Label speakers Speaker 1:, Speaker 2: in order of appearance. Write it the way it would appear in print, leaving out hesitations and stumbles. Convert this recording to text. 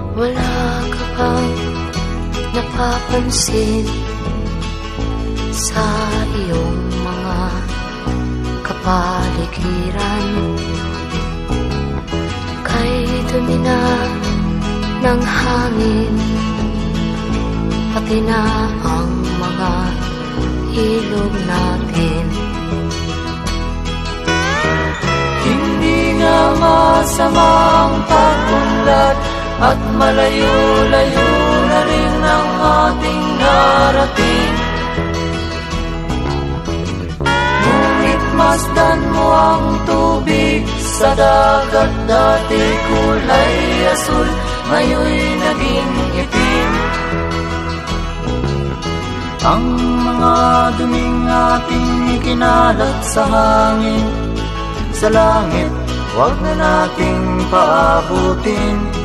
Speaker 1: Wala ka bang napapansin sa iyong mga kapaligiran? Kay dumi na ng hangin, pati na ang mga ilog natin.
Speaker 2: Hindi nga masamang pag-unlad at malayo-layo na rin ang ating narating. Ngunit masdan mo ang tubig sa dagat, dati kulay asul, ngayon'y naging itim. Ang mga duming ating ikinalat sa hangin, sa langit, huwag na nating paabutin.